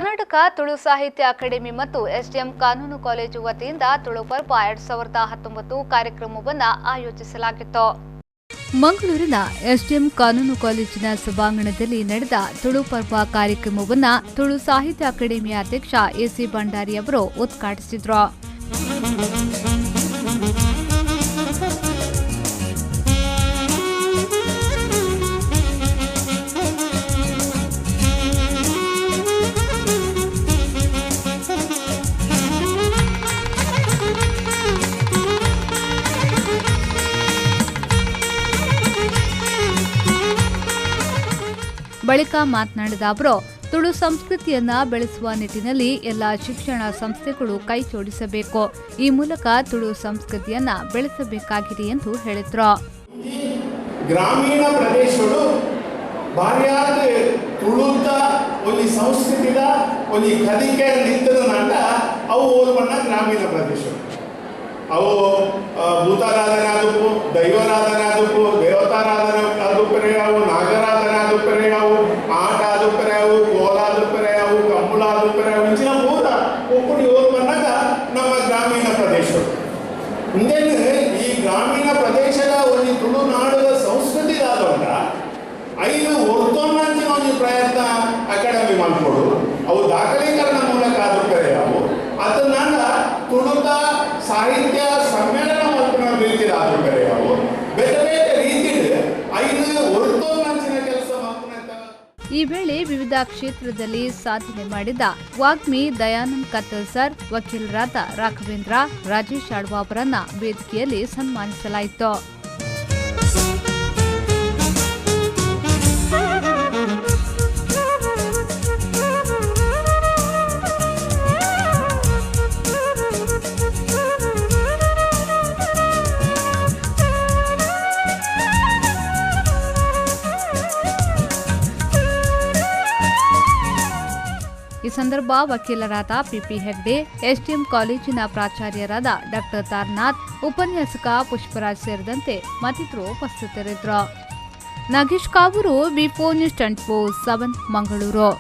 ಕರ್ನಾಟಕ ತುಳು ಸಾಹಿತ್ಯ ಅಕಾಡೆಮಿ ಮತ್ತು ಎಸ್ಡಿಎಂ ಕಾನೂನು ಕಾಲೇಜು ವತಿಯಿಂದ ತುಳು ಪರ್ವ 2019 ಕಾರ್ಯಕ್ರಮವನ್ನು ಆಯೋಜಿಸಲಾಗಿತ್ತು. ಮಂಗಳೂರಿನ ಎಸ್ಡಿಎಂ ಕಾನೂನು ಕಾಲೇಜಿನ ಸಭಾಂಗಣದಲ್ಲಿ ನಡೆದ ತುಳು ಪರ್ವ ಕಾರ್ಯಕ್ರಮವನ್ನು ತುಳು ಸಾಹಿತ್ಯ ಅಕಾಡೆಮಿಯ ಅಧ್ಯಕ್ಷ ಎಸಿ ಭಂಡಾರಿ ಅವರು ಉದ್ಘಾಟಿಸಿದರು. ಬಳಿಕ ಮಾತನಾಡಿದ ಅವರು, ತುಳು ಸಂಸ್ಕೃತಿಯನ್ನ ಬೆಳೆಸುವ ನಿಟ್ಟಿನಲ್ಲಿ ಎಲ್ಲ ಶಿಕ್ಷಣ ಸಂಸ್ಥೆಗಳು ಕೈ ಜೋಡಿಸಬೇಕು. ಈ ಮೂಲಕ ತುಳು ಸಂಸ್ಕೃತಿಯನ್ನ ಬೆಳೆಸಬೇಕಾಗಿದೆ ಎಂದು ಹೇಳಿದರು. ಗ್ರಾಮೀಣ ಪ್ರದೇಶಗಳು ಭಾರಿಯಾದ ತುಳುದ ಒಂದು ಸಂಸ್ಕೃತಿದ ಒಂದು ಕಲಿಕೆ ನಿಂತದ ಅವು ಓಲ್ಬಣ್ಣ ಗ್ರಾಮೀಣ ಪ್ರದೇಶಗಳು ಅವು ಭೂತಾರಾಧನೆ ಆದವು, ದೈವಾರಾಧನೆ ಆದವು, ದೇವತಾರಾಧನೆ ಆದುಪರೆ ಅವು, ನಾಗರಾಧನೆ ಆದುಪರೆ ಅವು, ಆಟ ಆದುಪರೆ ಅವು, ಕೋಲ ಆದುಪರೆ ಅವು, ಕಂಬಳ ಆದುಪರೆ ಅವು ಇಂಚಿನ ಭೂತ ಒಬ್ಬರು ಇವರು ಬಂದಾಗ ನಮ್ಮ ಗ್ರಾಮೀಣ ಪ್ರದೇಶಗಳು ಹಿಂದೇನು ಈ ಗ್ರಾಮೀಣ ಪ್ರದೇಶದ ಒಂದು ತುಳುನಾಡದ ಸಂಸ್ಕೃತಿ ಆದವಾಗ 5 ವರ್ಷ ಒಂದು ಪ್ರಯತ್ನ ಅಕಾಡೆಮಿ ಮಾಡ್ಕೊಡು ಅವು ದಾಖಲೀಕರಣ ಮೂಲಕ ಆದುಪರೆ ಅವು ಅದನ್ನ ತುಳುತ ಸಾಹಿತ್ಯ ಸಮ್ಮೇಳನ ಮಾಡ್ಕೊಂಡ ರೀತಿಯಲ್ಲಿ ಆದುಪರೆ ಅವು ಬೇರೆ ಬೇರೆ ರೀತಿಯಲ್ಲಿ 5 ವರ್ಷ ಕೆಲಸ ಮಾಡ್ಕೊಂಡ. ಈ ವೇಳೆ ವಿವಿಧ ಕ್ಷೇತ್ರದಲ್ಲಿ ಸಾಧನೆ ಮಾಡಿದ ವಾಗ್ಮಿ ದಯಾನಂದ್ ಕತ್ತಲ್ ಸರ್, ವಕೀಲರಾದ ರಾಘವೇಂದ್ರ, ರಾಜೇಶ್ ಆಳ್ವ ಅವರನ್ನ ವೇದಿಕೆಯಲ್ಲಿ ಸನ್ಮಾನಿಸಲಾಯಿತು. ಈ ಸಂದರ್ಭ ವಕೀಲರಾದ ಪಿಪಿ ಹೆಗ್ಡೆ, ಎಸ್ಡಿಎಂ ಕಾಲೇಜಿನ ಪ್ರಾಚಾರ್ಯರಾದ ಡಾಕ್ಟರ್ ತಾರನಾಥ್, ಉಪನ್ಯಾಸಕ ಪುಷ್ಪರಾಜ್ ಸೇರಿದಂತೆ ಮತ್ತಿತರರು ಉಪಸ್ಥಿತರಿದ್ದರು. ನಾಗೇಶ್ ಕಾವೂರು, ವಿ4 ನ್ಯೂಸ್ 24/7 ಮಂಗಳೂರು.